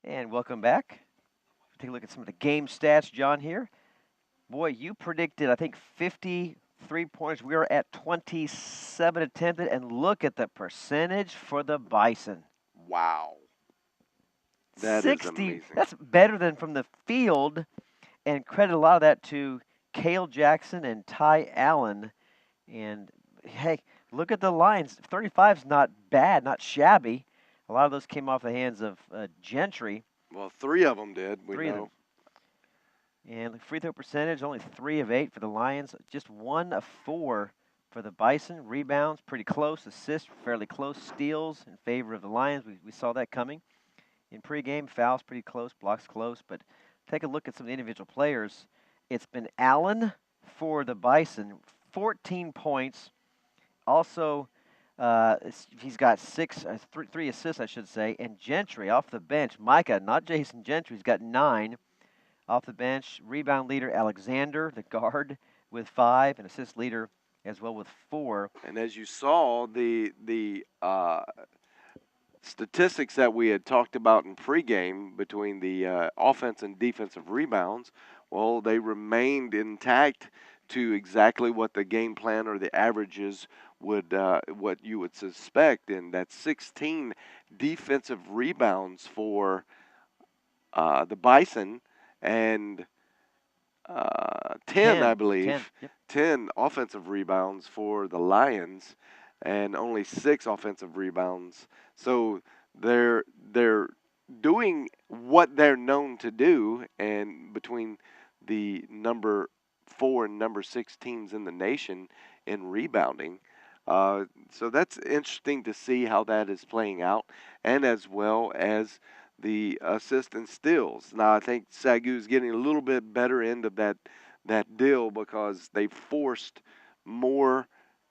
And welcome back. Take a look at some of the game stats, John, here. Boy, you predicted, I think, 53 points. We are at 27 attempted, and look at the percentage for the Bison. Wow. That is 60, amazing. that's better than from the field, and credit a lot of that to Cale Jackson and Ty Allen. And hey, look at the lines. 35 is not bad, not shabby. A lot of those came off the hands of Gentry. Well, three of them did, we Three of them. know. And the free throw percentage, only 3 of 8 for the Lions. Just 1 of 4 for the Bison. Rebounds, pretty close. Assists, fairly close. Steals in favor of the Lions. We saw that coming. In pregame, fouls pretty close. Blocks close. But take a look at some of the individual players. It's been Allen for the Bison, 14 points. Also, he's got three assists, I should say. And Gentry off the bench. Micah, not Jason Gentry, he's got 9. Off the bench, rebound leader Alexander, the guard, with 5, and assist leader as well with 4. And as you saw, the statistics that we had talked about in pregame between the offense and defensive rebounds, well, they remained intact to exactly what the game plan or the averages would what you would suspect, and that's 16 defensive rebounds for the Bison and 10, I 10. believe, 10. Yep. 10 offensive rebounds for the Lions, and only 6 offensive rebounds. So they're doing what they're known to do, and between the number 4 and number 6 teams in the nation in rebounding. So that's interesting to see how that is playing out, and as well as the assist and steals. Now I think SAGU is getting a little bit better end of that deal because they forced more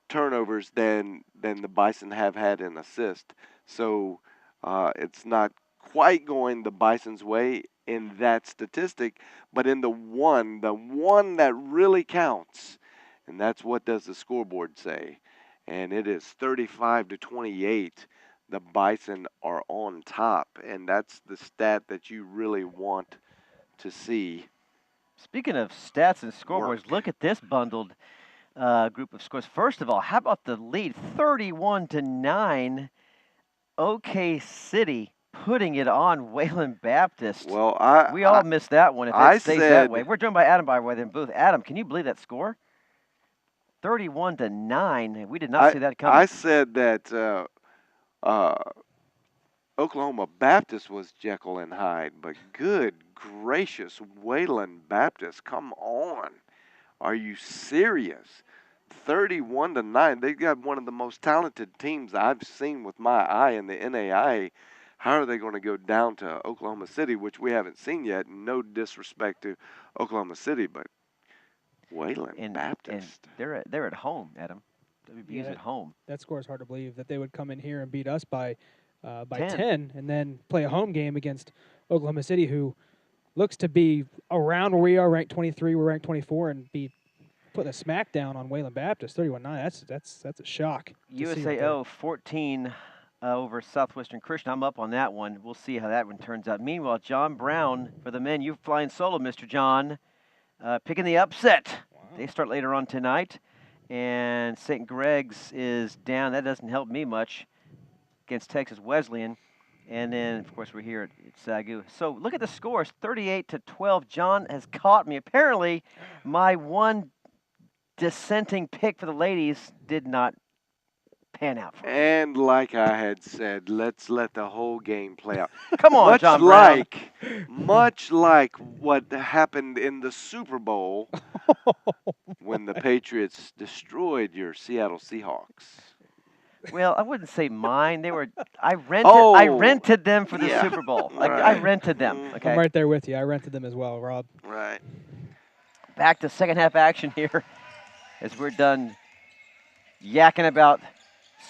turnovers than the Bison have had in assist. So it's not quite going the Bison's way in that statistic, but in the one that really counts, and that's what does the scoreboard say, and it is 35-28. The Bison are on top, and that's the stat that you really want to see. Speaking of stats and Work. scoreboards, look at this bundled group of scores. First of all, how about the lead? 31-9. OK City putting it on Wayland Baptist. Well, We all missed that one if I it stays that said- way. We're joined by Adam, by the way, in booth. Adam, can you believe that score? 31-9. We did not see that coming. I said that Oklahoma Baptist was Jekyll and Hyde, but good gracious, Wayland Baptist, come on. Are you serious? 31-9. They've got one of the most talented teams I've seen with my eye in the NAIA. How are they going to go down to Oklahoma City, which we haven't seen yet? No disrespect to Oklahoma City, but Wayland Baptist. And they're at home, Adam. WBU's at home. That score is hard to believe that they would come in here and beat us by 10. 10 and then play a home game against Oklahoma City, who looks to be around where we are, ranked 23, we're ranked 24, and be putting a smackdown on Wayland Baptist, 31-9. That's a shock. USAO 14 over Southwestern Christian. I'm up on that one. We'll see how that one turns out. Meanwhile, John Brown for the men. You're flying solo, Mr. John, picking the upset. Wow. They start later on tonight, and St. Greg's is down. That doesn't help me much against Texas Wesleyan. And then, of course, we're here at SAGU. So look at the scores, 38-12. John has caught me. Apparently, my one dissenting pick for the ladies did not pan out for me. And like I had said, let's let the whole game play out. Come on, John Brown. Much like what happened in the Super Bowl when the Patriots destroyed your Seattle Seahawks. Well, I wouldn't say mine. They were. I rented them for the Super Bowl. Right. I rented them. Okay. I'm right there with you. I rented them as well, Rob. Right. Back to second half action here, as we're done yakking about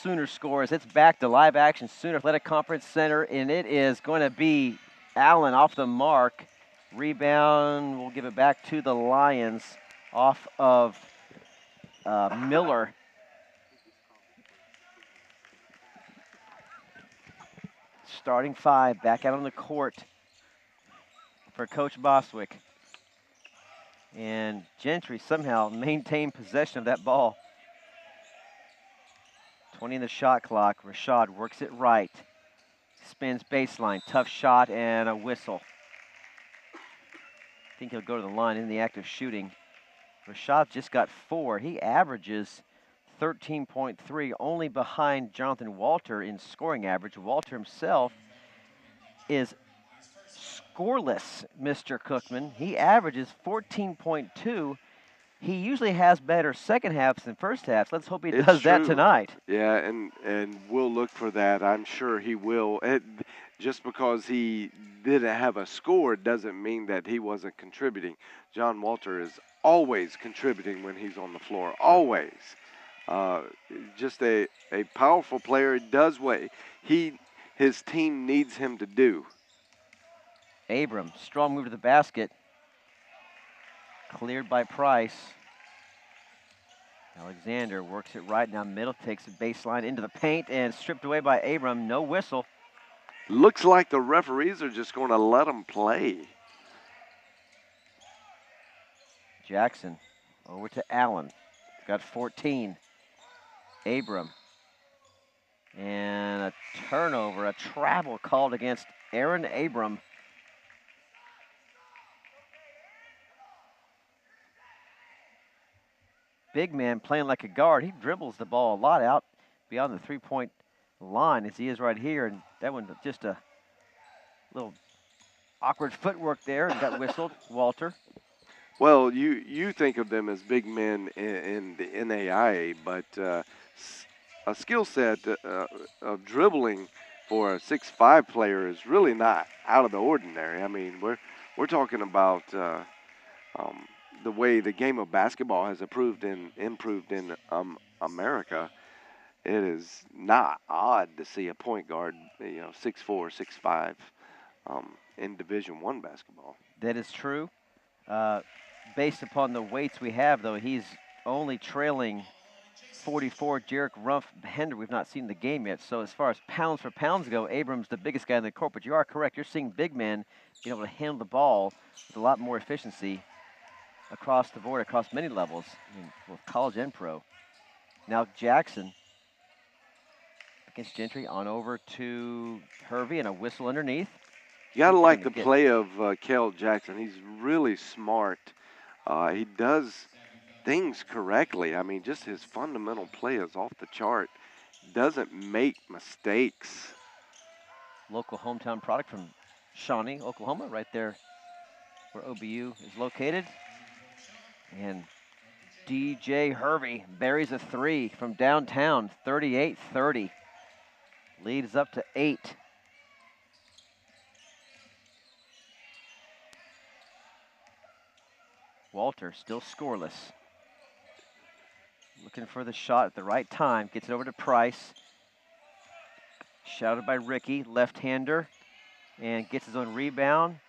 Sooner scores. It's back to live action, Sooner Athletic Conference Center, and it is going to be Allen off the mark. Rebound. We'll give it back to the Lions off of Miller. Starting 5 back out on the court for Coach Boswick. And Gentry somehow maintained possession of that ball. 20 in the shot clock. Rashad works it right. Spins baseline. Tough shot and a whistle. I think he'll go to the line in the act of shooting. Rashad just got 4. He averages 13.3, only behind Jonathan Walter in scoring average. Walter himself is scoreless, Mr. Cookman. He averages 14.2. He usually has better second halves than first halves. Let's hope he does that tonight. Yeah, and we'll look for that. I'm sure he will. Just because he didn't have a score doesn't mean that he wasn't contributing. John Walter is always contributing when he's on the floor, always. Just a powerful player. He does what his team needs him to do. Abram, strong move to the basket. Cleared by Price. Alexander works it right down middle, takes the baseline into the paint, and stripped away by Abram. No whistle. Looks like the referees are just going to let him play. Jackson over to Allen. Got 14. Abram. And a turnover, a travel called against Aaron Abram. Big man playing like a guard. He dribbles the ball a lot out beyond the three-point line as he is right here. And that one just a little awkward footwork there and got whistled. Walter. Well, you think of them as big men in the NAIA, but a skill set of dribbling for a 6'5" player is really not out of the ordinary. I mean, we're talking about the way the game of basketball has improved in America. It is not odd to see a point guard, 6'4", 6'5", in Division I baskeball. That is true. Based upon the weights we have, though, he's only trailing 44 Jarek Rumpf Bender. We've not seen the game yet. So as far as pounds for pounds go, Abram's the biggest guy in the court. But you are correct. You're seeing big men being able to handle the ball with a lot more efficiency across the board, across many levels, in both college and pro. Now Jackson against Gentry on over to Hervey and a whistle underneath. You got to like the play of Kel Jackson. He's really smart. He does things correctly. I mean, just his fundamental play is off the chart. Doesn't make mistakes. Local hometown product from Shawnee, Oklahoma, right there where OBU is located. And DJ Hervey buries a 3 from downtown, 38-30. Leads up to 8. Walter still scoreless. Looking for the shot at the right time. Gets it over to Price. Shouted by Ricky, left-hander. And gets his own rebound.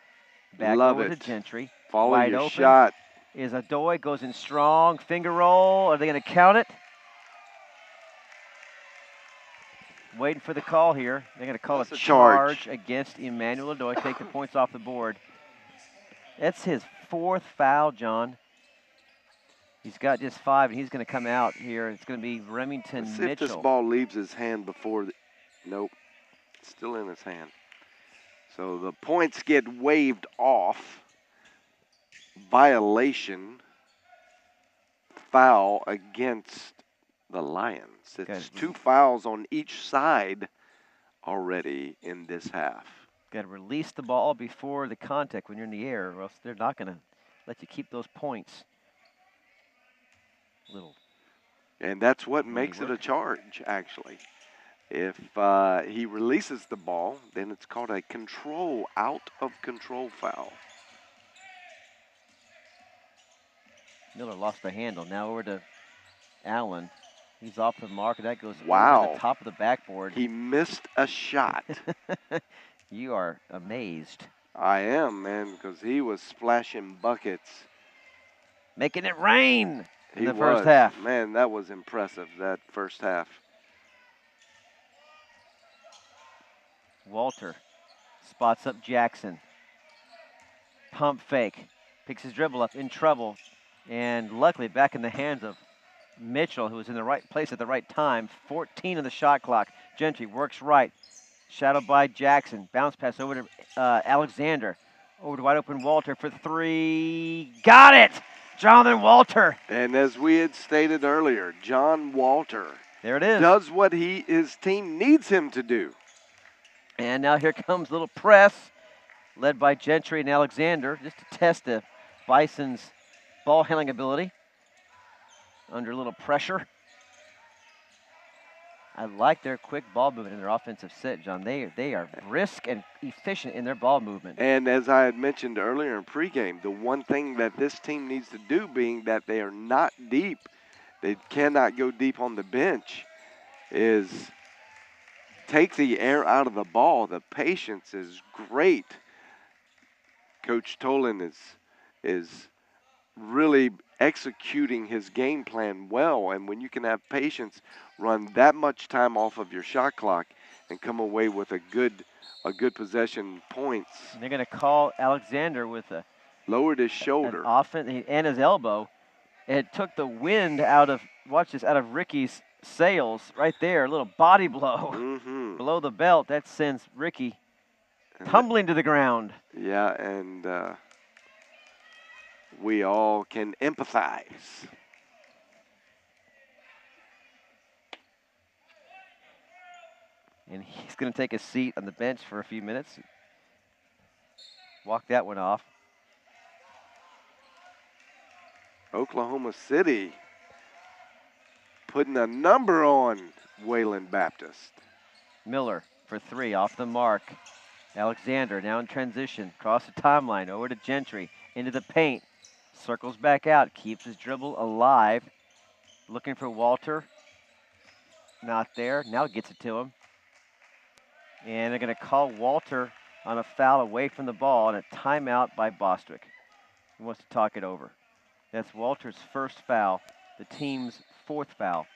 Back over to Gentry. Follow Wide your open shot. Is Adoy, goes in strong. Finger roll. Are they going to count it? Waiting for the call here. They're going to call a charge against Emmanuel Adoy. Take the points off the board. That's his 4th foul, John. He's got just 5, and he's going to come out here. It's going to be Remington Mitchell. If this ball leaves his hand before, nope, it's still in his hand. So the points get waved off. Violation, foul against the Lions. It's 2 fouls on each side already in this half. Got to release the ball before the contact when you're in the air, or else they're not going to let you keep those points. And that's what makes it a charge, actually. If he releases the ball, then it's called a out of control foul. Miller lost the handle. Now over to Allen. He's off the mark, and that goes over the top of the backboard. He missed a shot. You are amazed. I am, man, because he was splashing buckets. Making it rain in the first half. Man, that was impressive, that first half. Walter spots up Jackson. pump fake. Picks his dribble up, in trouble. And luckily back in the hands of Mitchell, who was in the right place at the right time. 14 on the shot clock. Gentry works right. Shadowed by Jackson. Bounce pass over to Alexander. Over to wide open Walter for three. Got it! Jonathan Walter. And as we had stated earlier, John Walter There it is. does what his team needs him to do. And now here comes a little press, led by Gentry and Alexander, just to test the Bison's ball handling ability under a little pressure. I like their quick ball movement in their offensive set, John. They are brisk and efficient in their ball movement. And as I had mentioned earlier in pregame, the one thing that this team needs to do, being that they are not deep, they cannot go deep on the bench, is take the air out of the ball. The patience is great. Coach Tolan is really executing his game plan well, and when you can have patience, run that much time off of your shot clock and come away with a good possession points. And they're going to call Alexander with a lowered his shoulder and his elbow. It took the wind out of out of Ricky's sails right there. A little body blow below the belt that sends Ricky tumbling to the ground. Yeah, and we all can empathize. And he's going to take a seat on the bench for a few minutes. Walk that one off. Oklahoma City putting a number on Wayland Baptist. Miller for three, off the mark. Alexander now in transition, across the timeline, over to Gentry, into the paint. Circles back out, keeps his dribble alive. Looking for Walter. Not there, now gets it to him. And they're going to call Walter on a foul away from the ball and a timeout by Bostwick. He wants to talk it over. That's Walter's first foul, the team's fourth foul.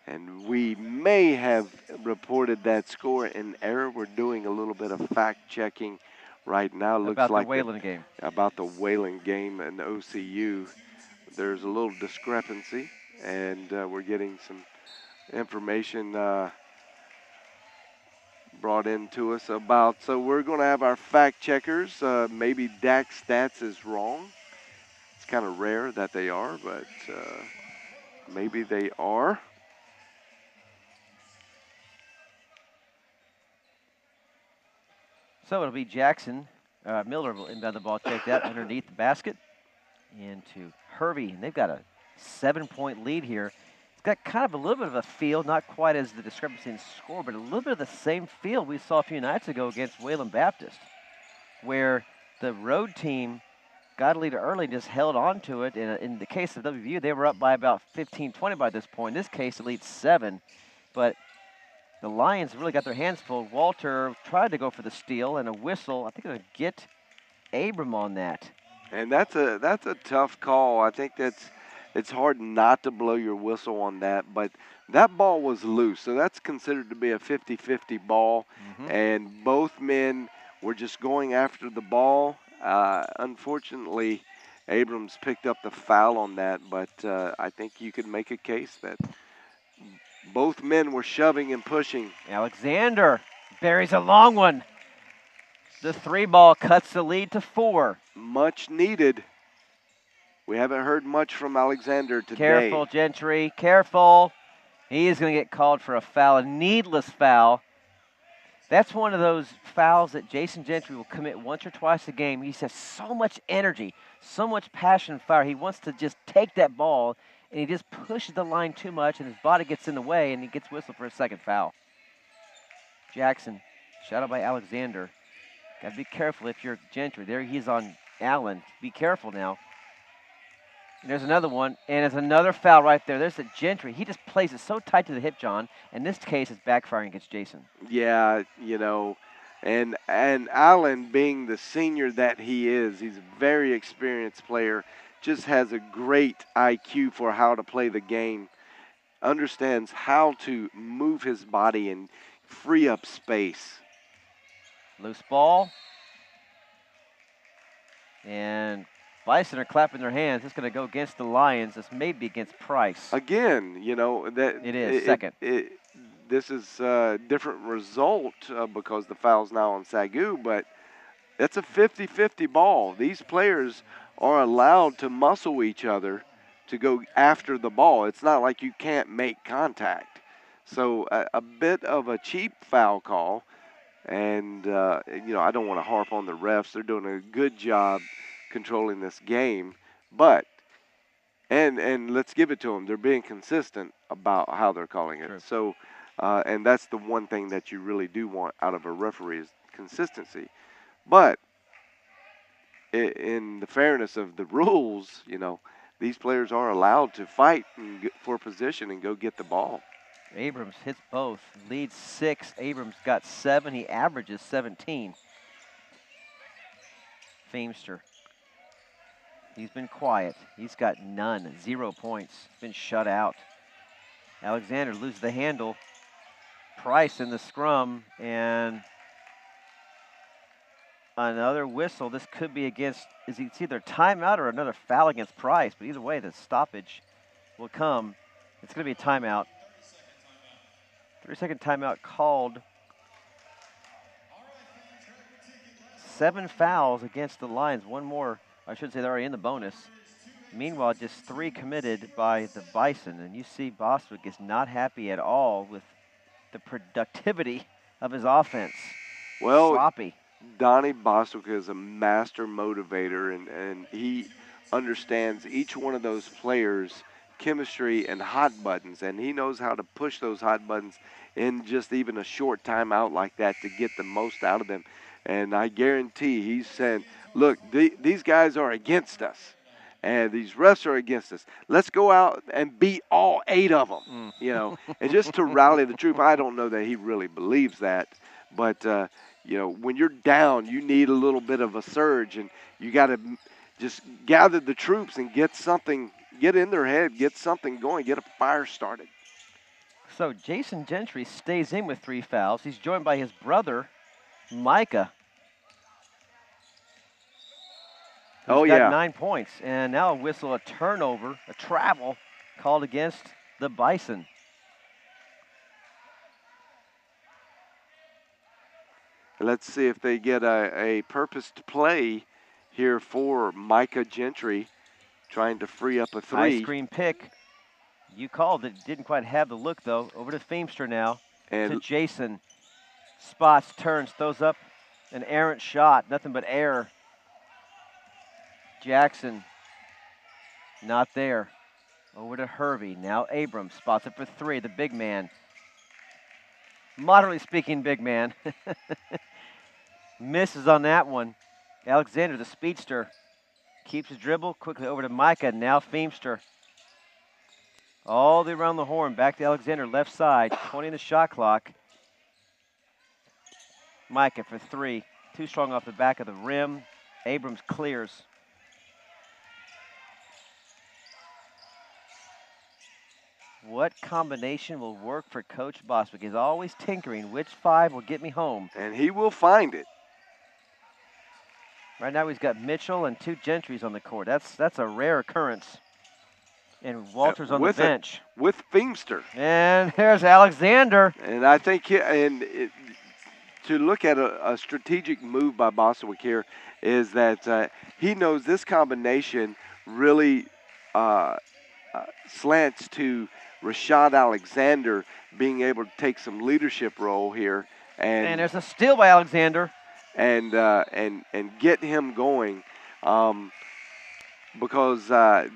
And we may have reported that score in error. We're doing a little bit of fact checking right now. Looks about like the Wayland game. About the Wayland game and OCU. There's a little discrepancy, and we're getting some information brought into us about. So we're going to have our fact checkers. Maybe Dak's stats is wrong. It's kind of rare that they are, but maybe they are. So it'll be Jackson. Miller will inbound the ball, check that underneath the basket. And to Hervey, and they've got a 7-point lead here. It's got kind of a little bit of a feel, not quite as the discrepancy in score, but a little bit of the same feel we saw a few nights ago against Wayland Baptist, where the road team got a lead early, just held on to it. And in the case of WVU, they were up by about 15-20 by this point. In this case, the lead's 7, but the Lions really got their hands full. Walter tried to go for the steal and a whistle. I think they're going to get Abram on that. And that's a tough call. I think it's hard not to blow your whistle on that, but that ball was loose, so that's considered to be a 50-50 ball, and both men were just going after the ball. Unfortunately, Abrams picked up the foul on that, but I think you could make a case that both men were shoving and pushing. Alexander buries a long one. The 3-ball cuts the lead to 4. Much needed. We haven't heard much from Alexander today. Careful, Gentry. Careful. He is going to get called for a foul, a needless foul. That's one of those fouls that Jason Gentry will commit once or twice a game. He has so much energy, so much passion and fire. He wants to just take that ball, and he just pushes the line too much, and his body gets in the way, and he gets whistled for a second foul. Jackson, shadowed by Alexander. Got to be careful if you're Gentry. There he's on Allen. Be careful now. And there's another one, and there's another foul right there. There's the Gentry. He just plays it so tight to the hip, John. In this case, it's backfiring against Jason. Yeah, you know, and Allen, being the senior that he is, he's a very experienced player, just has a great IQ for how to play the game. understands how to move his body and free up space. Loose ball. And Bison are clapping their hands. It's going to go against the Lions. This may be against Price. Again, you know, that It is, second. This is a different result because the foul's now on SAGU, but it's a 50-50 ball. These players are allowed to muscle each other to go after the ball. It's not like you can't make contact. So a bit of a cheap foul call. And, you know, I don't want to harp on the refs. They're doing a good job controlling this game. But, and let's give it to them. They're being consistent about how they're calling it. True. So, and that's the one thing that you really do want out of a referee is consistency. But in the fairness of the rules, you know, these players are allowed to fight for position and go get the ball. Abrams hits both. Leads 6. Abrams got 7. He averages 17. Feimster. He's been quiet. He's got none. 0 points. Been shut out. Alexander loses the handle. Price in the scrum. And another whistle. This could be against, it's either timeout or another foul against Price. But either way, the stoppage will come. It's going to be a timeout. 3-second timeout called. 7 fouls against the Lions. One more, I should say they're already in the bonus. Meanwhile, just 3 committed by the Bison. And you see Bostwick is not happy at all with the productivity of his offense. Well, sloppy. Donnie Bostwick is a master motivator, and he understands each one of those players' chemistry and hot buttons, and he knows how to push those hot buttons in just even a short timeout like that to get the most out of them. And I guarantee he's saying, look, these guys are against us, and these refs are against us. Let's go out and beat all 8 of them, you know, and just to rally the troop. I don't know that he really believes that, but you know, when you're down, you need a little bit of a surge, and you got to just gather the troops and get something, get in their head, get something going, get a fire started. So Jason Gentry stays in with 3 fouls. He's joined by his brother, Micah, who's got 9 points. And now a whistle, a turnover, a travel called against the Bison. Let's see if they get a purposed play here for Micah Gentry, trying to free up a 3. High screen pick. You called it. Didn't quite have the look, though. Over to Feimster now. And to Jason. Spots, turns, throws up an errant shot. Nothing but air. Jackson. Not there. Over to Hervey. Now Abrams spots it for 3. The big man. Moderately speaking, big man. Misses on that one. Alexander, the speedster, keeps his dribble. Quickly over to Micah. Now Feimster. All the way around the horn. Back to Alexander, left side. 20 in the shot clock. Micah for 3. Too strong off the back of the rim. Abrams clears. What combination will work for Coach Bostwick? He's always tinkering. Which 5 will get me home? And he will find it. Right now he's got Mitchell and 2 Gentrys on the court. That's a rare occurrence. And Walters on the bench. With Feimster. And there's Alexander. And I think to look at a strategic move by Bostwick here is that he knows this combination really slants to Rashad Alexander being able to take some leadership role here. And there's a steal by Alexander. And get him going. Because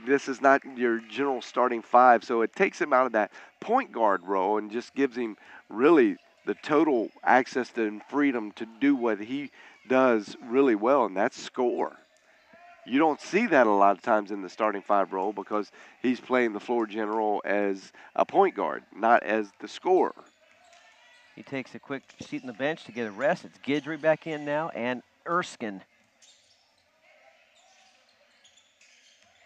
this is not your general starting 5, so it takes him out of that point guard role and just gives him really the total access and freedom to do what he does really well, and that's score. You don't see that a lot of times in the starting 5 role because he's playing the floor general as a point guard, not as the scorer. He takes a quick seat on the bench to get a rest. It's Guidry back in now, and Erskine.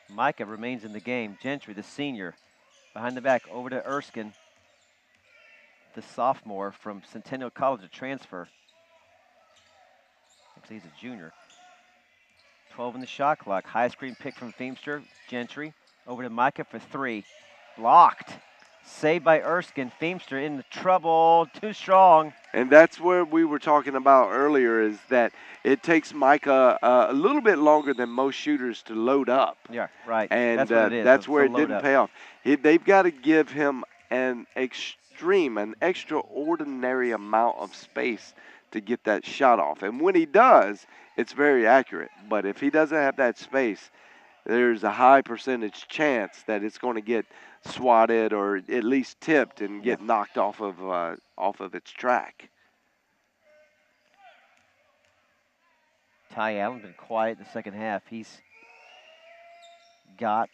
Micah remains in the game. Gentry, the senior, Behind the back, over to Erskine, the sophomore from Centennial College, a transfer. Actually, he's a junior. 12 in the shot clock. High screen pick from Feemster. Gentry over to Micah for 3. Blocked. Saved by Erskine. Feemster in trouble. Too strong. And that's where we were talking about earlier, is that it takes Micah a little bit longer than most shooters to load up. Yeah, right. And that's what it is. that's So where it load didn't up. pay off. They've got to give him an extraordinary amount of space to get that shot off. And when he does, it's very accurate. But if he doesn't have that space, there's a high percentage chance that it's going to get swatted or at least tipped and get knocked off of its track. Ty Allen's been quiet in the second half. He's got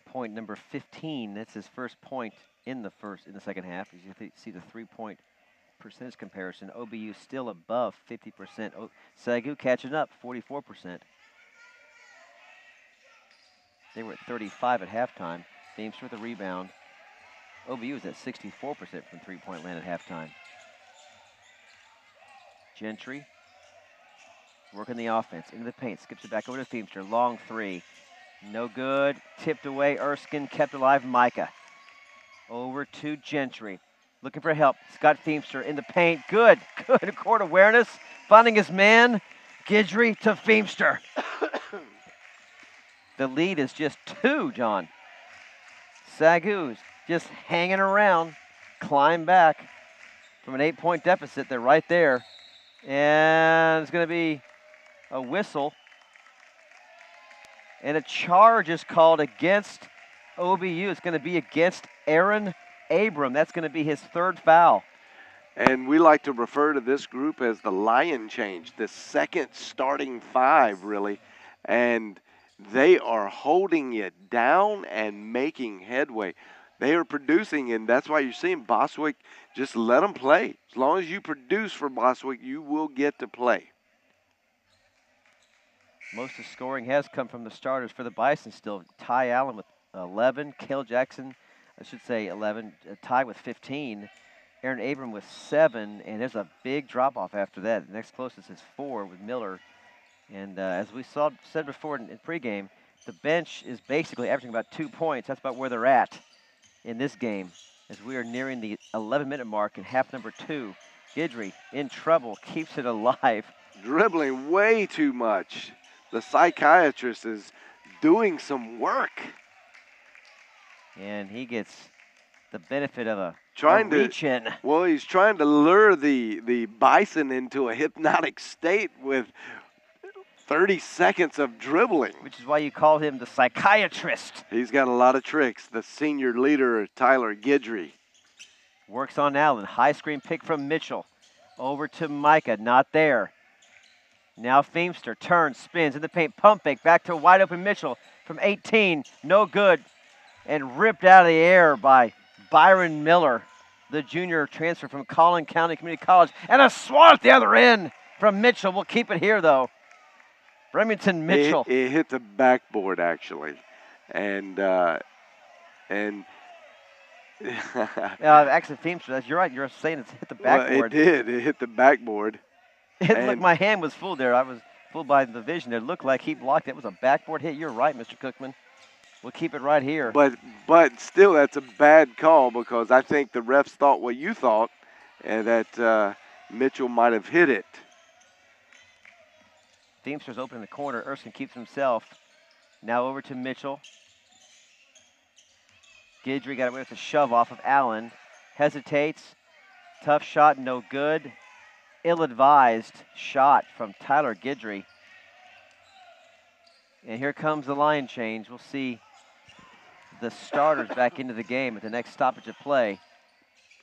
point number 15. That's his first point in the second half. As you see the 3-point percentage comparison, OBU still above 50%. SAGU catching up, 44%. They were at 35 at halftime. Feemster with a rebound. OBU is at 64% from three-point land at halftime. Gentry working the offense into the paint. Skips it back over to Feemster. Long 3. No good. Tipped away. Erskine kept alive. Micah. Over to Gentry. Looking for help. Scott Feemster in the paint. Good. Good court awareness. Finding his man. Gidry to Feemster. The lead is just 2, John. SAGU's just hanging around. Climb back from an 8-point deficit. They're right there. And it's going to be a whistle. And a charge is called against OBU. It's going to be against Aaron Abram. That's going to be his 3rd foul. And we like to refer to this group as the Lion Change, the second starting 5, really. And they are holding it down and making headway. They are producing, and that's why you're seeing Boswick just let them play. As long as you produce for Boswick, you will get to play. Most of the scoring has come from the starters for the Bison still. Ty Allen with 11. Cale Jackson, 11. Ty with 15. Aaron Abram with 7. And there's a big drop-off after that. The next closest is 4 with Miller. And as we said before in pregame, the bench is basically averaging about 2 points. That's about where they're at in this game as we are nearing the 11-minute mark in half number 2. Gidry in trouble, keeps it alive. Dribbling way too much. The psychiatrist is doing some work. And he gets the benefit of a reach-in. Well, he's trying to lure the Bison into a hypnotic state with 30 seconds of dribbling. Which is why you call him the psychiatrist. He's got a lot of tricks. The senior leader, Tyler Gidry. Works on Allen. High screen pick from Mitchell. Over to Micah. Not there. Now Feemster turns, spins in the paint. Pump fake back to wide open Mitchell from 18. No good. And ripped out of the air by Byron Miller, the junior transfer from Collin County Community College. And a swat at the other end from Mitchell. We'll keep it here, though. Remington Mitchell. It hit the backboard, actually. And actually, Feemster, you're right. You're saying it's hit the backboard. Well, it did. It hit the backboard. Look, my hand was fooled there. I was fooled by the vision. It looked like he blocked it. It was a backboard hit. You're right, Mr. Cookman. We'll keep it right here. But still, that's a bad call because I think the refs thought what you thought, and that Mitchell might have hit it. Feemster's open in the corner. Erskine keeps himself. Now over to Mitchell. Gidry got away with a shove off of Allen. Hesitates. Tough shot, no good. Ill-advised shot from Tyler Gidry. And here comes the line change. We'll see the starters back into the game at the next stoppage of play.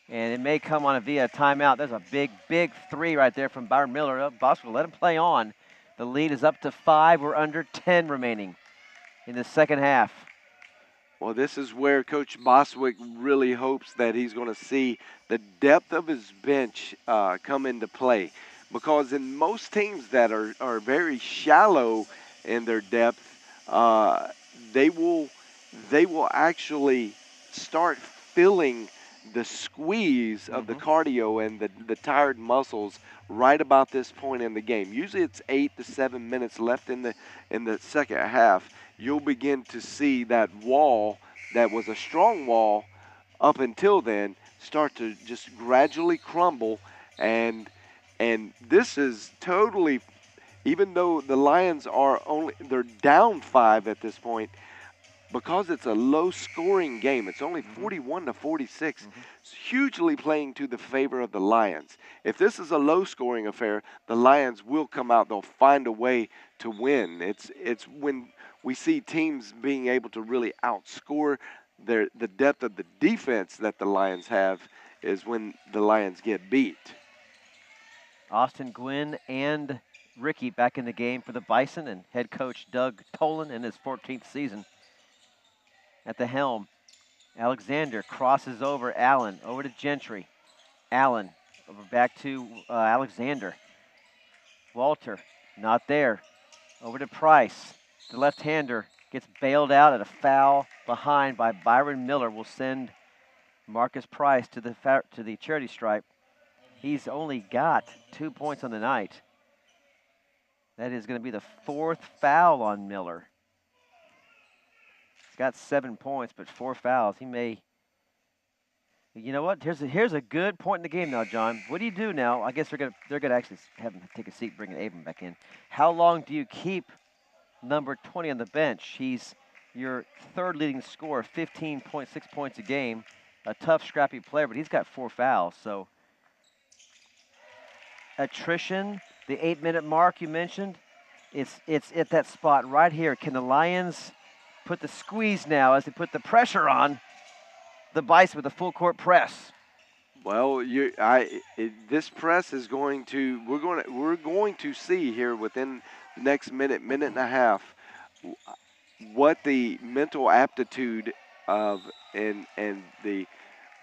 And it may come on via timeout. There's a big, big 3 right there from Byron Miller. Boswell let him play on. The lead is up to 5. We're under 10 remaining in the second half. Well, this is where Coach Boswick really hopes that he's going to see the depth of his bench come into play. Because in most teams that are very shallow in their depth, they will they will actually start feeling the squeeze of the cardio and the tired muscles right about this point in the game. Usually it's 8 to 7 minutes left in the second half. You'll begin to see that wall that was a strong wall up until then start to just gradually crumble, and this is totally, even though the Lions they're down 5 at this point, because it's a low scoring game. It's only 41 to 46. It's hugely playing to the favor of the Lions. If this is a low scoring affair, the Lions will come out. They'll find a way to win. It's when we see teams being able to really outscore the depth of the defense that the Lions have is when the Lions get beat. Austin Gwynn and Ricky back in the game for the Bison, and head coach Doug Tolan in his 14th season at the helm. Alexander crosses over Allen, over to Gentry. Allen over back to Alexander. Walter, not there. Over to Price. The left-hander gets bailed out at a foul behind by Byron Miller. Will send Marcus Price to the charity stripe. He's only got 2 points on the night. That is going to be the 4th foul on Miller. He's got 7 points, but 4 fouls. He may. You know what? Here's a good point in the game now, John. What do you do now? I guess they're gonna actually have him take a seat, bringing Abram back in. How long do you keep number 20 on the bench? He's your 3rd leading scorer, 15.6 points a game. A tough, scrappy player, but he's got 4 fouls. So attrition, the 8-minute mark you mentioned, it's at that spot right here. Can the Lions put the squeeze now as they put the pressure on the Bison with a full court press? Well, this press is going to we're going to see here within the next minute and a half what the mental aptitude of and the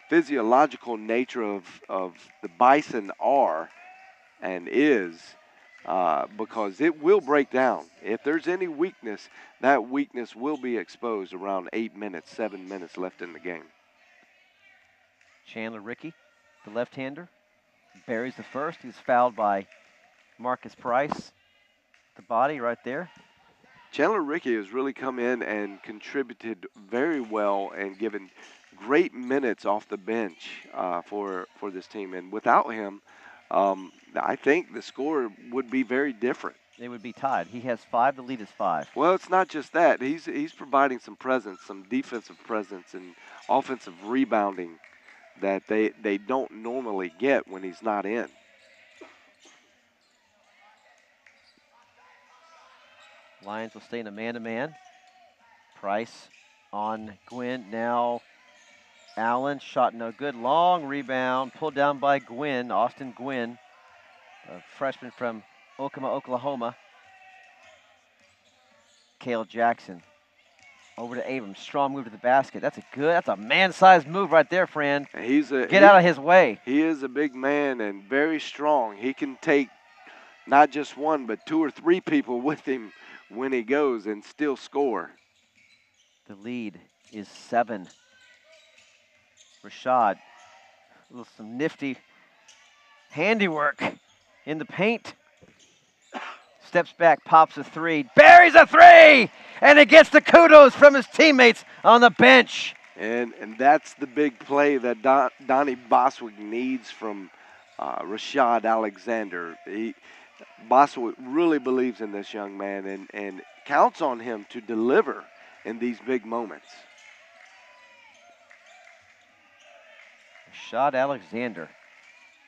physiological nature of the Bison are and is, because it will break down. If there's any weakness, that weakness will be exposed around 8 minutes, 7 minutes left in the game. Chandler Rickey, the left-hander, buries the first. He's fouled by Marcus Price. The body right there. Chandler Rickey has really come in and contributed very well and given great minutes off the bench for this team. And without him, I think the score would be very different. They would be tied. He has 5. The lead is 5. Well, it's not just that. He's providing some presence, some defensive presence, and offensive rebounding that they don't normally get when he's not in. Lions will stay in a man-to-man. Price on Gwynn. Now Allen, shot no good. Long rebound, pulled down by Gwynn, Austin Gwynn, a freshman from Okima, Oklahoma. Cale Jackson over to Abrams. Strong move to the basket. That's a man-sized move right there, Fran. Get out of his way. He is a big man and very strong. He can take not just one, but 2 or 3 people with him when he goes and still score. The lead is 7. Rashad, some nifty handiwork in the paint. Steps back, pops a 3, buries a 3, and it gets the kudos from his teammates on the bench. And that's the big play that Donnie Boswick needs from Rashad Alexander. Boswick really believes in this young man and counts on him to deliver in these big moments. Rashad Alexander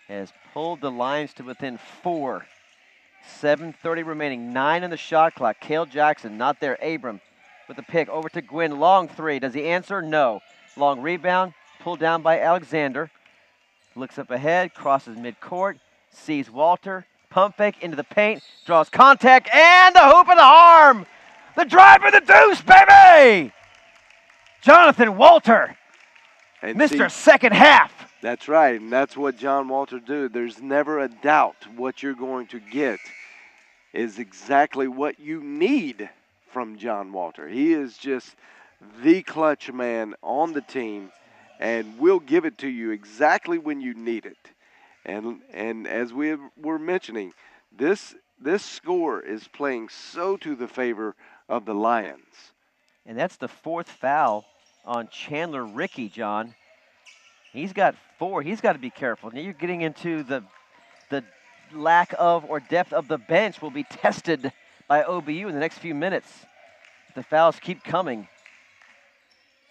has pulled the Lions to within 4. 7:30 remaining, 9 on the shot clock. Cale Jackson not there. Abram with the pick over to Gwynn. Long 3. Does he answer? No. Long rebound, pulled down by Alexander. Looks up ahead, crosses midcourt, sees Walter. Pump fake into the paint, draws contact, and the hoop and the arm. The drive for the deuce, baby! Jonathan Walter, And Mr. Second Half. That's right, and that's what John Walter do. There's never a doubt what you're going to get is exactly what you need from John Walter. He is just the clutch man on the team, and will give it to you exactly when you need it. And as we were mentioning, this score is playing so to the favor of the Lions. And that's the 4th foul on Chandler Rickey, John. He's got 4. He's got to be careful. Now you're getting into the lack of or depth of the bench will be tested by OBU in the next few minutes. The fouls keep coming.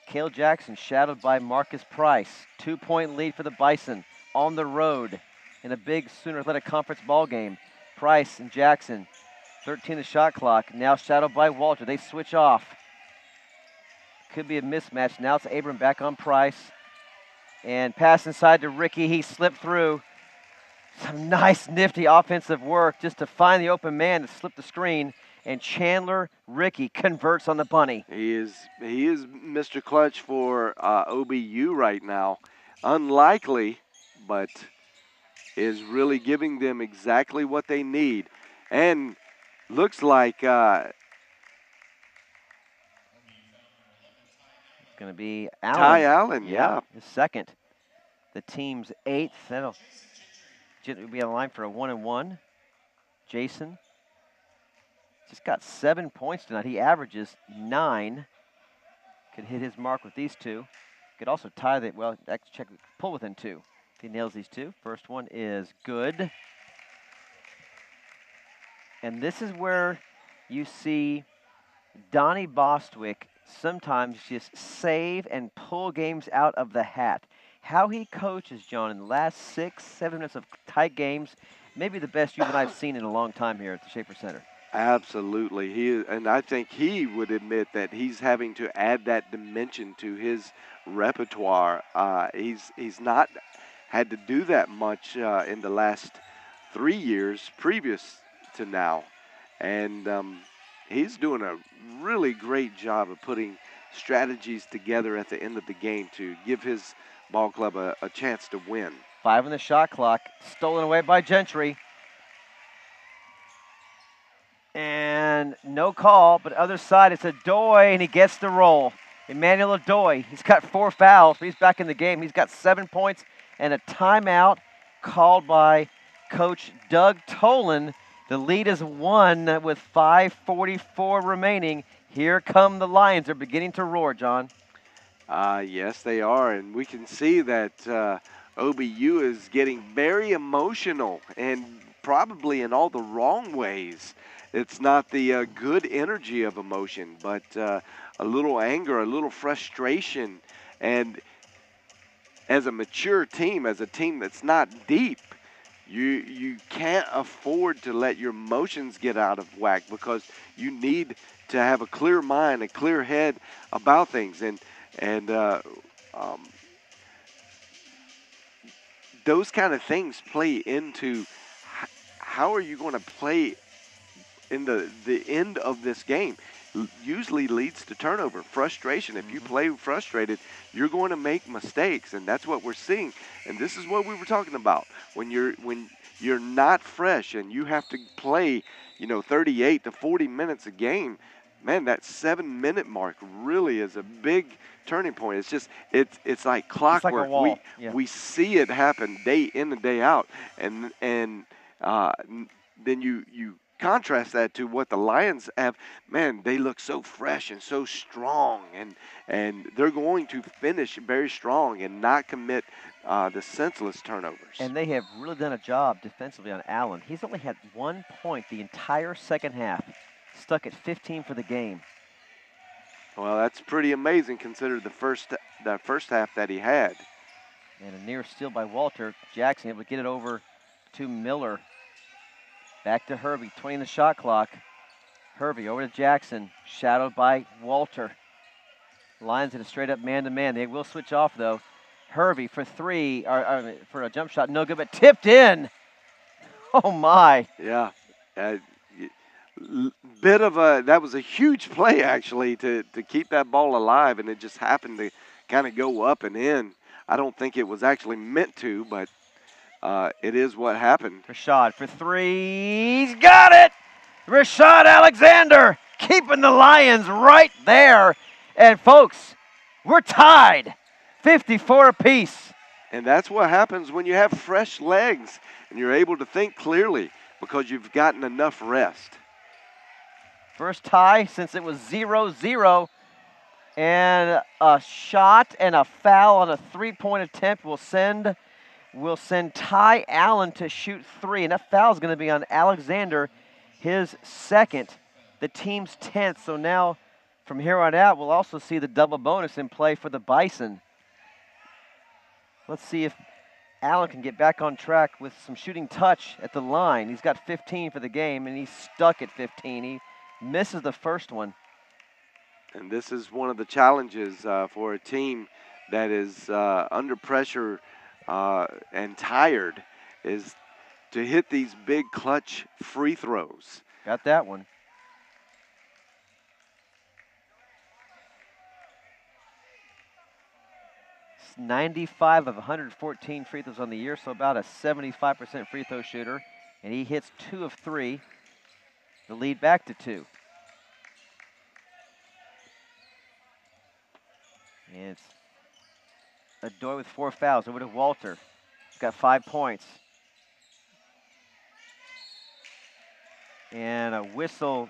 Cale Jackson shadowed by Marcus Price. 2-point lead for the Bison on the road in a big Sooner Athletic Conference ball game. Price and Jackson, 13 the shot clock, now shadowed by Walter. They switch off. Could be a mismatch. Now it's Abram back on Price. And pass inside to Ricky. He slipped through. Some nice, nifty offensive work just to find the open man to slip the screen. And Chandler Rickey converts on the bunny. He is Mr. Clutch for OBU right now. Unlikely, but is really giving them exactly what they need. And looks like It's going to be Allen. Ty Allen, yeah. His second. The team's 8th. That'll be on the line for a 1-and-1. Jason just got 7 points tonight. He averages 9. Could hit his mark with these 2. Could also tie the, well, actually check, pull within 2. If he nails these 2. First one is good. And this is where you see Donnie Bostwick sometimes just save and pull games out of the hat. How he coaches, John, in the last 6-7 minutes of tight games, maybe the best you and I have seen in a long time here at the Schaefer Center. Absolutely. And I think he would admit that he's having to add that dimension to his repertoire. He's not had to do that much in the last 3 years previous to now. And he's doing a really great job of putting strategies together at the end of the game to give his ball club a chance to win. 5 on the shot clock, stolen away by Gentry. And no call, but other side, it's Adoy, and he gets the roll. Emmanuel Adoy, he's got 4 fouls, but he's back in the game. He's got 7 points and a timeout called by Coach Doug Tolan. The lead is 1 with 5:44 remaining. Here come the Lions. They're beginning to roar, John. Yes, they are, and we can see that OBU is getting very emotional and probably in all the wrong ways. It's not the good energy of emotion, but a little anger, a little frustration. And as a mature team, as a team that's not deep, you can't afford to let your emotions get out of whack, because you need to have a clear mind, a clear head about things. And those kind of things play into how are you going to play in the end of this game. Usually leads to turnover, frustration. If you play frustrated, you're going to make mistakes, and that's what we're seeing. And this is what we were talking about. When you're not fresh and you have to play, 38 to 40 minutes a game, man, that 7-minute mark really is a big turning point. It's just it's like clockwork. It's like a wall. We see it happen day in and day out, and then you contrast that to what the Lions have. Man, they look so fresh and so strong, and they're going to finish very strong and not commit the senseless turnovers. And they have really done a job defensively on Allen. He's only had 1 point the entire second half, stuck at 15 for the game. Well, that's pretty amazing considering the first half that he had. And a near steal by Walter. Jackson able to get it over to Miller. Back to Hervey, 20 in the shot clock. Hervey over to Jackson, shadowed by Walter. Lions in a straight up man-to-man. They will switch off though. Hervey for 3, or for a jump shot, no good, but tipped in. Oh my. Yeah. That was a huge play actually to keep that ball alive, and it just happened to kind of go up and in. I don't think it was actually meant to, but it is what happened. Rashad for 3, he's got it! Rashad Alexander keeping the Lions right there. And folks, we're tied, 54 apiece. And that's what happens when you have fresh legs and you're able to think clearly because you've gotten enough rest. First tie since it was 0-0. And a shot and a foul on a three-point attempt will send Ty Allen to shoot 3. And that foul is going to be on Alexander, his second, the team's 10th. So now from here on out, we'll also see the double bonus in play for the Bison. Let's see if Allen can get back on track with some shooting touch at the line. He's got 15 for the game, and he's stuck at 15. He misses the first one. And this is one of the challenges for a team that is under pressure and tired, is to hit these big clutch free throws. Got that one. It's 95 of 114 free throws on the year, so about a 75% free throw shooter. And he hits 2 of 3. The lead back to 2. And it's Adoy with 4 fouls. Over to Walter. He's got 5 points. And a whistle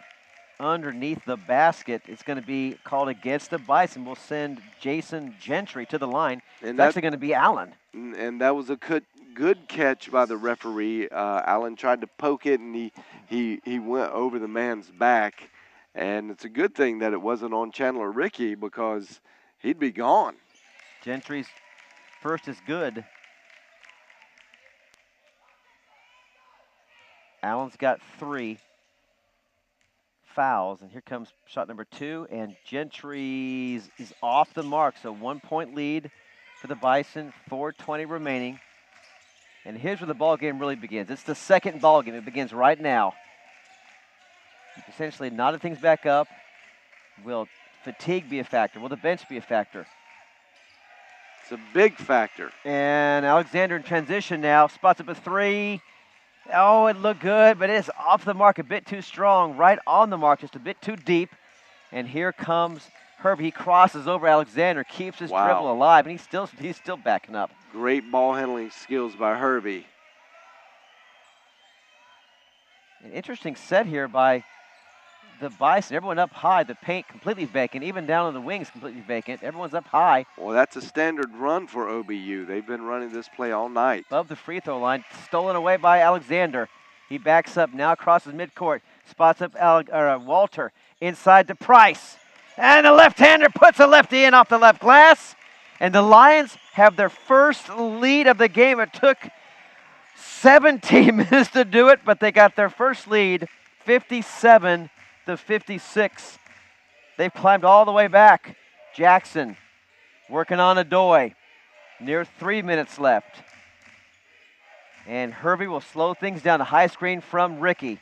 underneath the basket. It's going to be called against the Bison. We'll send Jason Gentry to the line. And it's actually going to be Allen. And that was a good catch by the referee. Allen tried to poke it, and he went over the man's back. And it's a good thing that it wasn't on Chandler Rickey because he'd be gone. Gentry's first is good. Allen's got 3 fouls, and here comes shot number 2, and Gentry's is off the mark, so 1-point lead for the Bison, 4:20 remaining. And here's where the ball game really begins. It's the second ball game. It begins right now. Essentially knotted things back up. Will fatigue be a factor? Will the bench be a factor? It's a big factor. And Alexander in transition now, spots up a 3. Oh, it looked good, but it is off the mark, a bit too strong. Right on the mark, just a bit too deep. And here comes Herbie. He crosses over Alexander, keeps his dribble alive, and he's still backing up. Great ball handling skills by Herbie. An interesting set here by the Bison. Everyone up high, the paint completely vacant, even down on the wings completely vacant. Everyone's up high. Well, that's a standard run for OBU. They've been running this play all night. Above the free throw line, stolen away by Alexander. He backs up, now crosses midcourt, spots up Walter, inside to Price. And the left-hander puts a lefty in off the left glass. And the Lions have their first lead of the game. It took 17 minutes to do it, but they got their first lead, 57-56. They've climbed all the way back. Jackson working on Adoy. Near 3 minutes left. And Herbie will slow things down. A high screen from Ricky.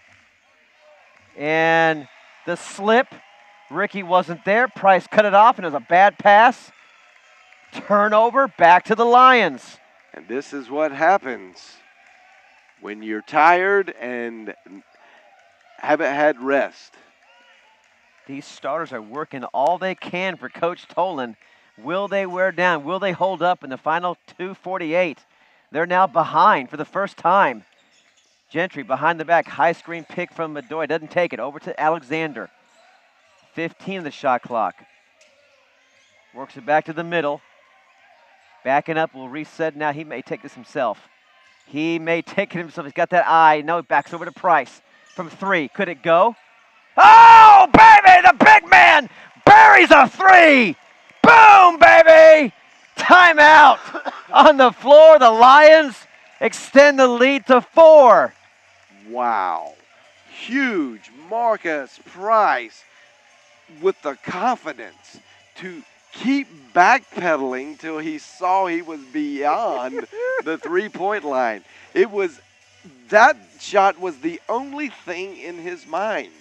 And the slip. Ricky wasn't there. Price cut it off, and it was a bad pass. Turnover, back to the Lions. And this is what happens when you're tired and haven't had rest. These starters are working all they can for Coach Tolan. Will they wear down? Will they hold up in the final 2:48? They're now behind for the first time. Gentry behind the back. High screen pick from Adoy. Doesn't take it. Over to Alexander. 15 of the shot clock. Works it back to the middle. Backing up. Will reset now. He may take this himself. He may take it himself. He's got that eye. No, he backs over to Price. From 3. Could it go? Oh, baby! The big man buries a 3. Boom, baby! Timeout on the floor. The Lions extend the lead to 4. Wow. Huge Marcus Price with the confidence to keep backpedaling till he saw he was beyond the three-point line. That shot was the only thing in his mind.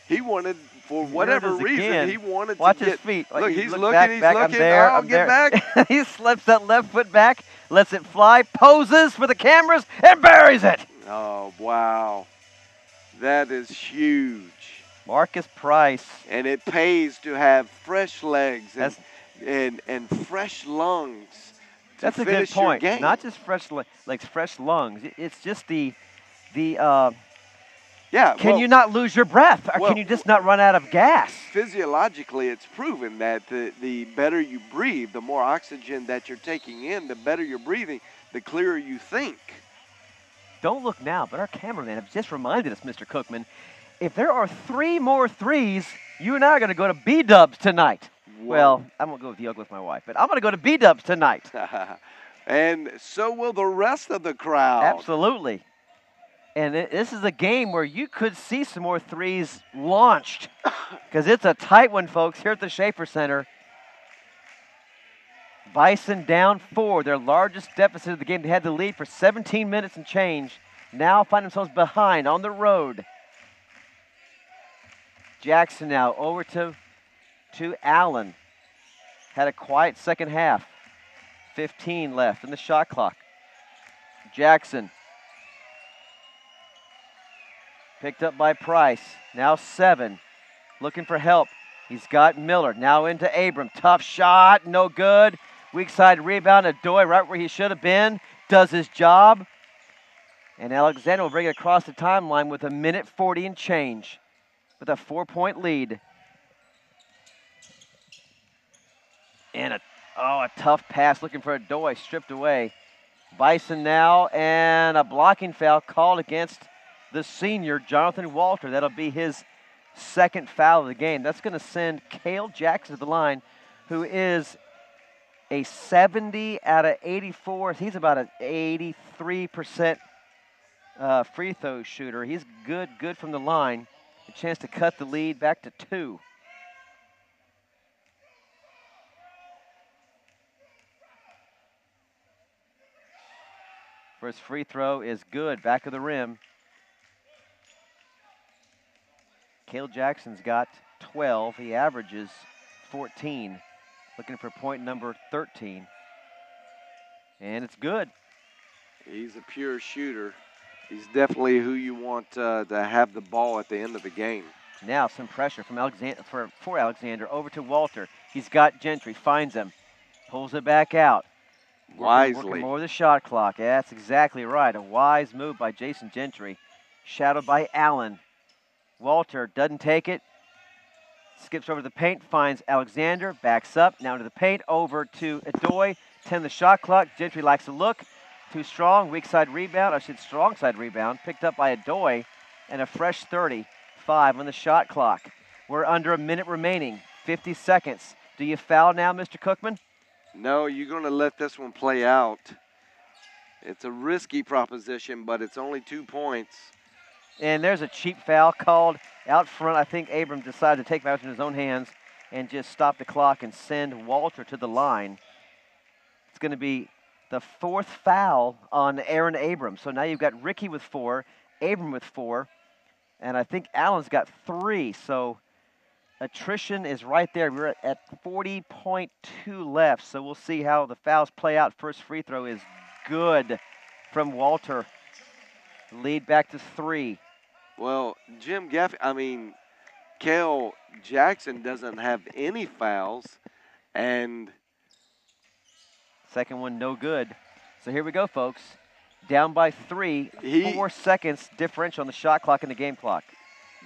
He wanted, for whatever reason, he wanted Watch to his get. feet. Look, he's looking, back, he's back. looking. I'm there, oh, I'm get there. back. He slips that left foot back, lets it fly, poses for the cameras, and buries it. Oh, wow. That is huge. Marcus Price. And it pays to have fresh legs That's and fresh lungs to that's a good finish your point. game. Not just fresh like fresh lungs. It's just the Yeah, can you not lose your breath, or can you just not run out of gas? physiologically, it's proven that the better you breathe, the more oxygen that you're taking in, the better you're breathing, the clearer you think. Don't look now, but our cameraman has just reminded us, Mr. Cookman, if there are 3 more threes, you and I are going to go to B-Dubs tonight. Whoa. Well, I'm going to go with Yoga with my wife, but I'm going to go to B-Dubs tonight. And so will the rest of the crowd. Absolutely. And this is a game where you could see some more threes launched because it's a tight one, folks, here at the Schaefer Center. Bison down 4, their largest deficit of the game. They had the lead for 17 minutes and change. Now find themselves behind on the road. Jackson now over to Allen. Had a quiet second half. 15 left in the shot clock. Jackson. Picked up by Price. Now 7. Looking for help. He's got Miller. Now into Abram. Tough shot. No good. Weak side rebound. Adoy right where he should have been. Does his job. And Alexander will bring it across the timeline with 1:40 and change. With a 4-point lead. And a tough pass looking for Adoy. Stripped away. Bison now, and a blocking foul called against the senior, Jonathan Walter. That'll be his second foul of the game. That's going to send Cale Jackson to the line, who is a 70 out of 84. He's about an 83% free throw shooter. He's good from the line. A chance to cut the lead back to 2. First free throw is good, back of the rim. Cale Jackson's got 12. He averages 14. Looking for point number 13. And it's good. He's a pure shooter. He's definitely who you want to have the ball at the end of the game. Now some pressure from Alexander for Alexander over to Walter. He's got Gentry, finds him, pulls it back out. Wisely. Working more of the shot clock. Yeah, that's exactly right. A wise move by Jason Gentry. Shadowed by Allen. Walter doesn't take it. Skips over to the paint, finds Alexander, backs up, now into the paint, over to Adoy. 10 the shot clock. Gentry likes the look. Too strong, weak side rebound. I should strong side rebound. Picked up by Adoy, and a fresh 35 on the shot clock. We're under a minute remaining, 50 seconds. Do you foul now, Mr. Cookman? No, you're going to let this one play out. It's a risky proposition, but it's only 2 points. And there's a cheap foul called out front. I think Abram decided to take matters in his own hands and just stop the clock and send Walter to the line. It's going to be the 4th foul on Aaron Abram. So now you've got Ricky with 4, Abram with 4, and I think Allen's got 3. So attrition is right there. We're at 40.2 left. So we'll see how the fouls play out. First free throw is good from Walter. Lead back to 3. Well, Cale Jackson doesn't have any fouls, and second one no good. So here we go, folks. Down by 3, 4 seconds differential on the shot clock and the game clock.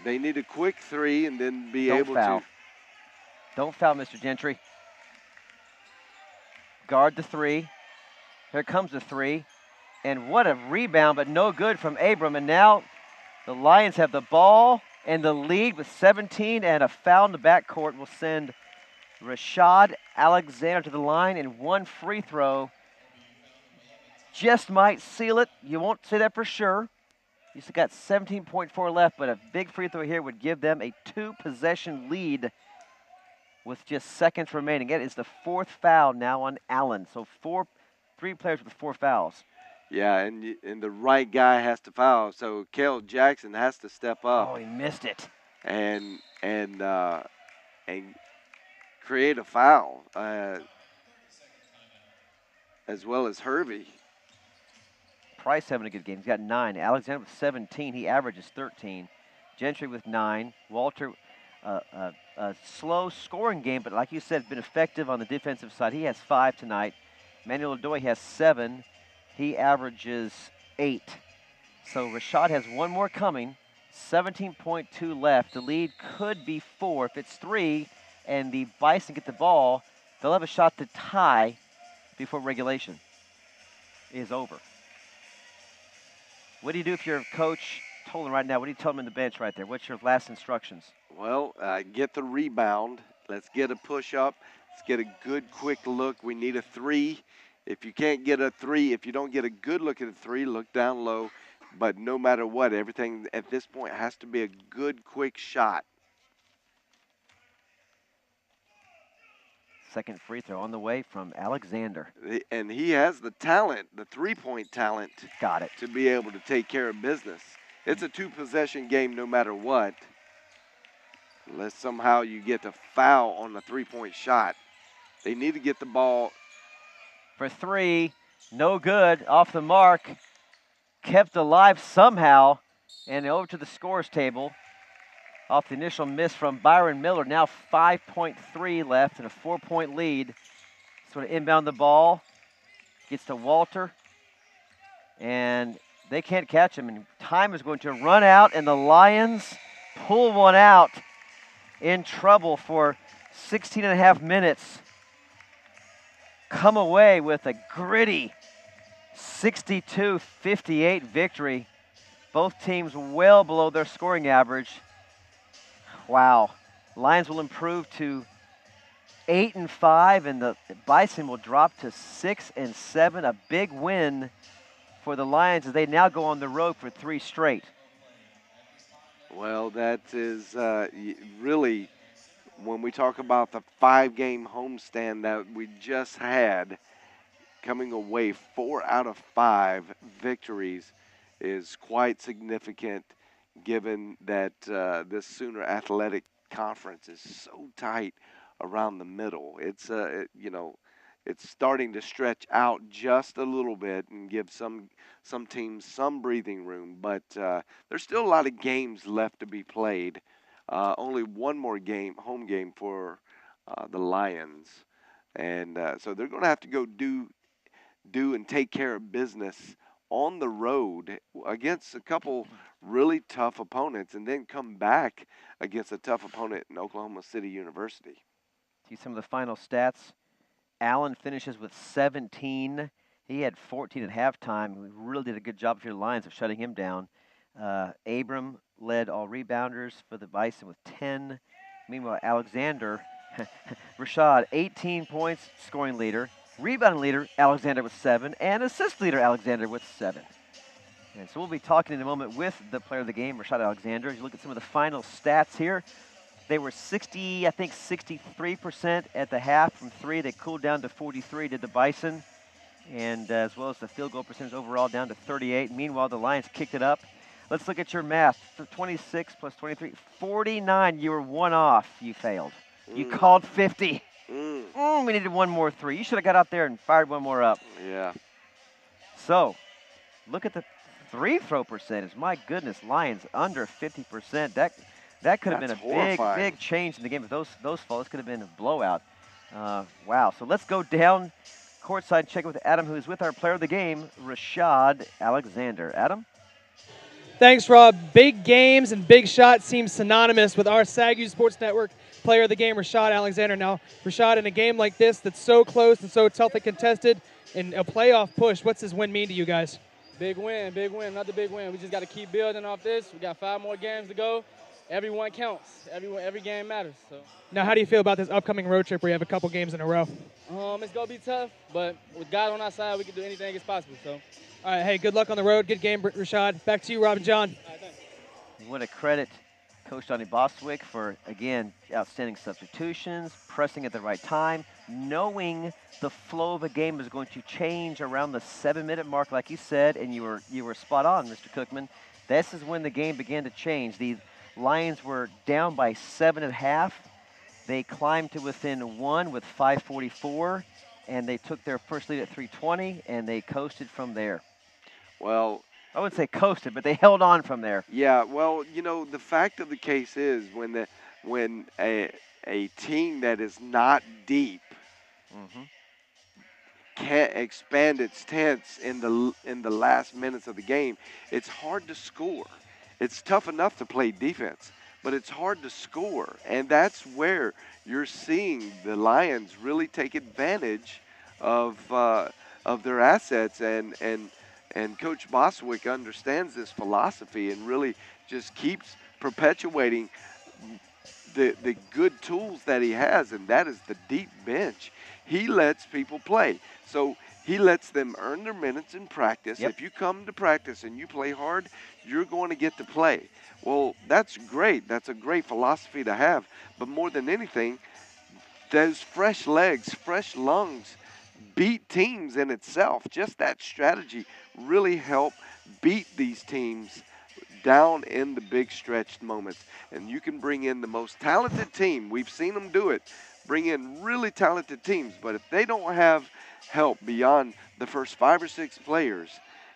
They need a quick 3 and then be Don't able foul. to. Don't foul, Mr. Gentry. Guard the 3. Here comes the 3. And what a rebound, but no good from Abram. And now the Lions have the ball and the lead with 17, and a foul in the backcourt will send Rashad Alexander to the line, and one free throw just might seal it. You won't say that for sure. You still got 17.4 left, but a big free throw here would give them a 2-possession lead with just seconds remaining. It is the 4th foul now on Allen. So 3 players with 4 fouls. Yeah, and the right guy has to foul. So Cale Jackson has to step up. Oh, he missed it. And create a foul, as well as Hervey. Price having a good game. He's got 9. Alexander with 17. He averages 13. Gentry with 9. Walter, a slow scoring game, but like you said, been effective on the defensive side. He has 5 tonight. Manuel Adoy has 7. He averages 8. So Rashad has one more coming. 17.2 left. The lead could be 4. If it's 3 and the Bison get the ball, they'll have a shot to tie before regulation is over. What do you do if you're coach Tolan right now? What do you tell him in the bench right there? What's your last instructions? Well, get the rebound. Let's get a push up. Let's get a good, quick look. We need a 3. If you can't get a 3, if you don't get a good look at a 3, look down low. But no matter what, everything at this point has to be a good, quick shot. Second free throw on the way from Alexander. And he has the talent, the three-point talent. Got it. To be able to take care of business. It's a 2-possession game no matter what. Unless somehow you get a foul on the three-point shot. They need to get the ball. For 3, no good, off the mark. Kept alive somehow, and over to the scores table. Off the initial miss from Byron Miller, now 5.3 left and a 4-point lead. Sort of inbound the ball, gets to Walter, and they can't catch him. And time is going to run out, and the Lions pull one out. In trouble for 16 and a half minutes. Come away with a gritty 62-58 victory. Both teams well below their scoring average. Wow. Lions will improve to 8-5, and the Bison will drop to 6-7. A big win for the Lions as they now go on the road for 3 straight. Well, that is really, when we talk about the 5-game homestand that we just had, coming away 4 out of 5 victories is quite significant, given that this Sooner Athletic Conference is so tight around the middle. It's it's starting to stretch out just a little bit and give some teams some breathing room, but there's still a lot of games left to be played. Only one more home game for the Lions, and so they're going to have to go do and take care of business on the road against a couple really tough opponents, and then come back against a tough opponent in Oklahoma City University. See some of the final stats. Allen finishes with 17. He had 14 at halftime. We really did a good job for the Lions of shutting him down. Abram led all rebounders for the Bison with 10. Meanwhile, Alexander, Rashad, 18 points, scoring leader. Rebounding leader, Alexander with 7. And assist leader, Alexander with 7. And so we'll be talking in a moment with the player of the game, Rashad Alexander. You look at some of the final stats here. They were 63% at the half from 3. They cooled down to 43, did the Bison. And as well as the field goal percentage overall down to 38. Meanwhile, the Lions kicked it up. Let's look at your math. 26 plus 23, 49. You were 1 off. You failed. You called 50. We needed 1 more 3. You should have got out there and fired 1 more up. Yeah. So, look at the free throw percentage. My goodness, Lions under 50%. That could have been a big change in the game. If those fall, this could have been a blowout. Wow. So let's go down courtside, check with Adam, who is with our player of the game, Rashad Alexander. Adam? Thanks, Rob. Big games and big shots seem synonymous with our SAGU Sports Network player of the game, Rashad Alexander. Now, Rashad, in a game like this that's so close and so toughly contested, in a playoff push, what's this win mean to you guys? Big win, another big win. We just got to keep building off this. We got 5 more games to go. Everyone counts. Every game matters. So. Now, how do you feel about this upcoming road trip where you have a couple games in a row? It's going to be tough, but with God on our side, we can do anything is possible. So. All right, hey, good luck on the road. Good game, Rashad. Back to you, Rob and John. All right, thanks. We want to credit Coach Donnie Bostwick for, again, outstanding substitutions, pressing at the right time, knowing the flow of a game is going to change around the 7-minute mark, like you said, and you were spot on, Mr. Cookman. This is when the game began to change. The Lions were down by 7 at half. They climbed to within 1 with 5:44, and they took their first lead at 3:20, and they coasted from there. Well, I wouldn't say coasted, but they held on from there. Yeah, well, the fact of the case is when a team that is not deep Hmm. can't expand its tents in the last minutes of the game, it's hard to score. It's tough enough to play defense, but it's hard to score, and that's where you're seeing the Lions really take advantage of their assets, and Coach Boswick understands this philosophy and really just keeps perpetuating the good tools that he has, and that is the deep bench. He lets people play. So he lets them earn their minutes in practice. Yep. If you come to practice and you play hard, you're going to get to play. Well, that's great. That's a great philosophy to have. But more than anything, those fresh legs, fresh lungs beat teams in itself. Just that strategy really help beat these teams down in the big stretched moments. And you can bring in the most talented team. We've seen them do it. Bring in really talented teams. But if they don't have help beyond the first 5 or 6 players,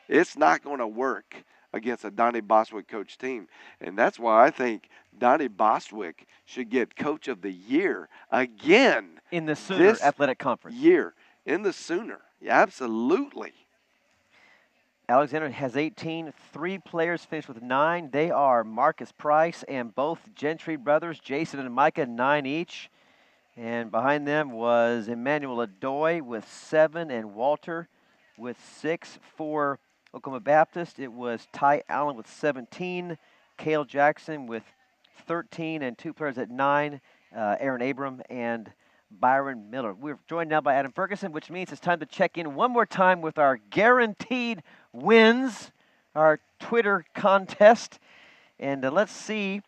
it's not going to work against a Donnie Boswick coach team. And that's why I think Donnie Boswick should get Coach of the Year again In the Sooner this Athletic Conference. year. In the Sooner. Yeah, absolutely. Alexander has 18. 3 players finished with 9. They are Marcus Price and both Gentry brothers, Jason and Micah, 9 each. And behind them was Emmanuel Adoy with 7 and Walter with 6 for Oklahoma Baptist. It was Ty Allen with 17, Cale Jackson with 13, and 2 players at 9, Aaron Abram and Byron Miller. We're joined now by Adam Ferguson, which means it's time to check in one more time with our guaranteed wins, our Twitter contest. And let's see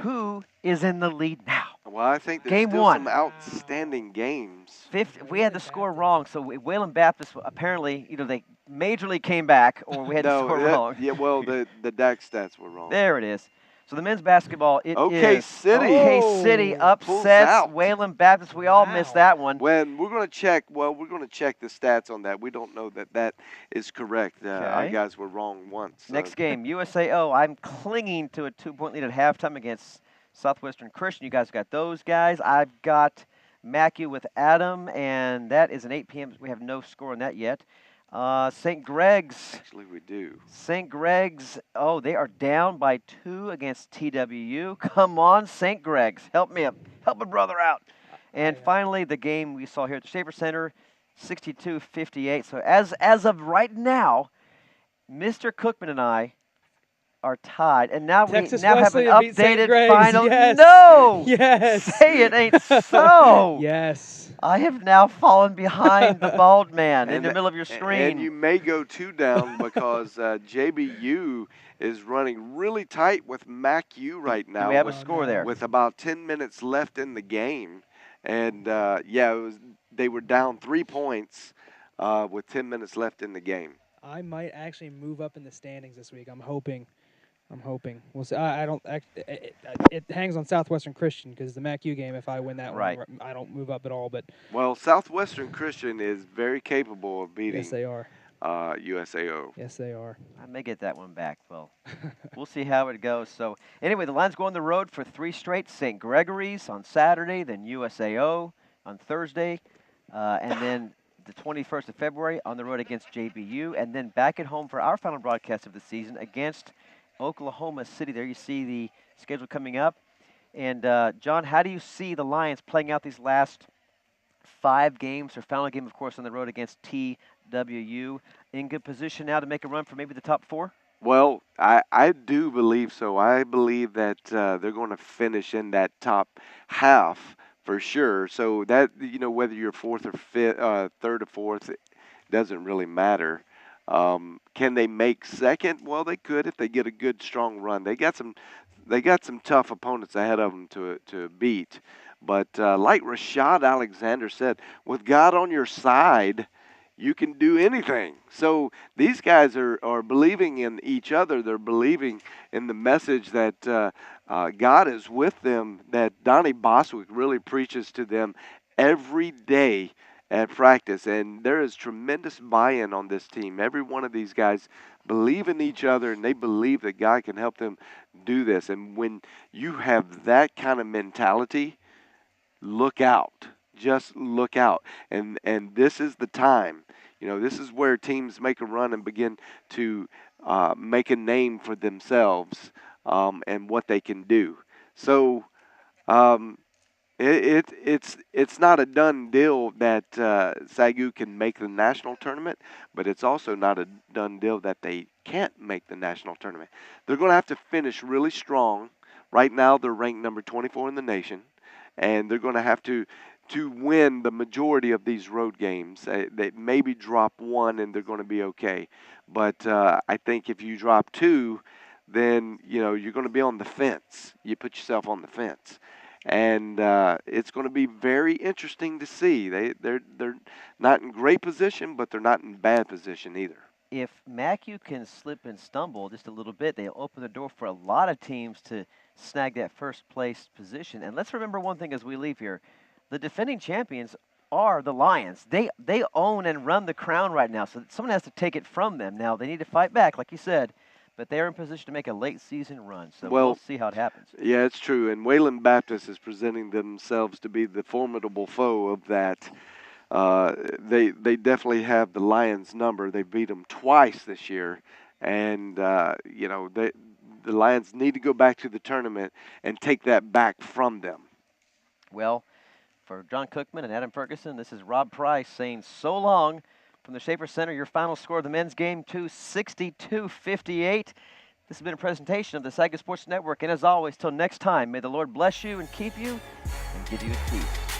who is in the lead now. Well, I think there's Game still 1. some outstanding games. We had the score wrong, so Wayland Baptist apparently either they majorly came back or we had the score wrong. Yeah, well, the DAC stats were wrong. There it is. So the men's basketball, it OK is City. OK City Pulls upsets out. Wayland Baptist. We all missed that one. When we're going to check, we're going to check the stats on that. We don't know that is correct. Our Okay. guys were wrong once. Next game, USAO. I'm clinging to a 2-point lead at halftime against Southwestern Christian. You guys got those guys. I've got Mackey with Adam, and that is an 8 p.m. We have no score on that yet. St. Greg's. Actually, we do. St. Greg's, they are down by 2 against TWU. Come on, St. Greg's. Help me up. Help a brother out. And finally, the game we saw here at the Schaefer Center, 62-58. So as of right now, Mr. Cookman and I are tied. And now Texas we now have an Wesleyan beat St. updated Greg's. final. Yes. No! Yes. Say it ain't so. Yes. I have now fallen behind the bald man in the middle of your screen. And you may go 2 down because JBU is running really tight with MacU right now. Do we have a score there? With about 10 minutes left in the game. And, they were down 3 points with 10 minutes left in the game. I might actually move up in the standings this week. I'm hoping. We'll see. I don't. It hangs on Southwestern Christian because the MacU game. If I win that Right. one, I don't move up at all. But Well, Southwestern Christian is very capable of beating yes, they are. USAO. Yes, they are. I may get that one back. Well, we'll see how it goes. So anyway, the Lions go on the road for 3 straight. St. Gregory's on Saturday, then USAO on Thursday, and then the 21st of February on the road against JBU, and then back at home for our final broadcast of the season against Oklahoma City. There you see the schedule coming up. And, John, how do you see the Lions playing out these last 5 games? Their final game, of course, on the road against TWU. In good position now to make a run for maybe the top 4? Well, I do believe so. I believe that they're going to finish in that top half for sure. So that, whether you're 4th or 5th, 3rd or 4th, it doesn't really matter. Can they make 2nd? Well, they could if they get a good, strong run. They got some tough opponents ahead of them to beat. But like Rashad Alexander said, with God on your side, you can do anything. So these guys are believing in each other. They're believing in the message that God is with them, that Donnie Boswick really preaches to them every day at practice, and there is tremendous buy-in on this team. Every one of these guys believe in each other, and they believe that God can help them do this. And when you have that kind of mentality, look out. Just look out. And this is the time. This is where teams make a run and begin to make a name for themselves, and what they can do. So um, it's not a done deal that SAGU can make the national tournament, but it's also not a done deal that they can't make the national tournament. They're going to have to finish really strong. Right now, they're ranked number 24 in the nation, and they're going to have to win the majority of these road games. They maybe drop one, and they're going to be okay. But I think if you drop two, then you're going to be on the fence. You put yourself on the fence. And it's going to be very interesting to see. They're not in great position, but they're not in bad position either. If Mackey can slip and stumble just a little bit, they'll open the door for a lot of teams to snag that first place position. And let's remember one thing as we leave here. The defending champions are the Lions. They own and run the crown right now, so someone has to take it from them. Now, they need to fight back, like you said, but they're in position to make a late season run, so we'll see how it happens. Yeah, it's true. And Wayland Baptist is presenting themselves to be the formidable foe of that. They definitely have the Lions number. They beat them twice this year, and the Lions need to go back to the tournament and take that back from them. Well, for John Cookman and Adam Ferguson, this is Rob Price saying so long from the Schaefer Center. Your final score of the men's game, 62-58. This has been a presentation of the SAGU Sports Network, and as always, till next time, may the Lord bless you and keep you and give you his peace.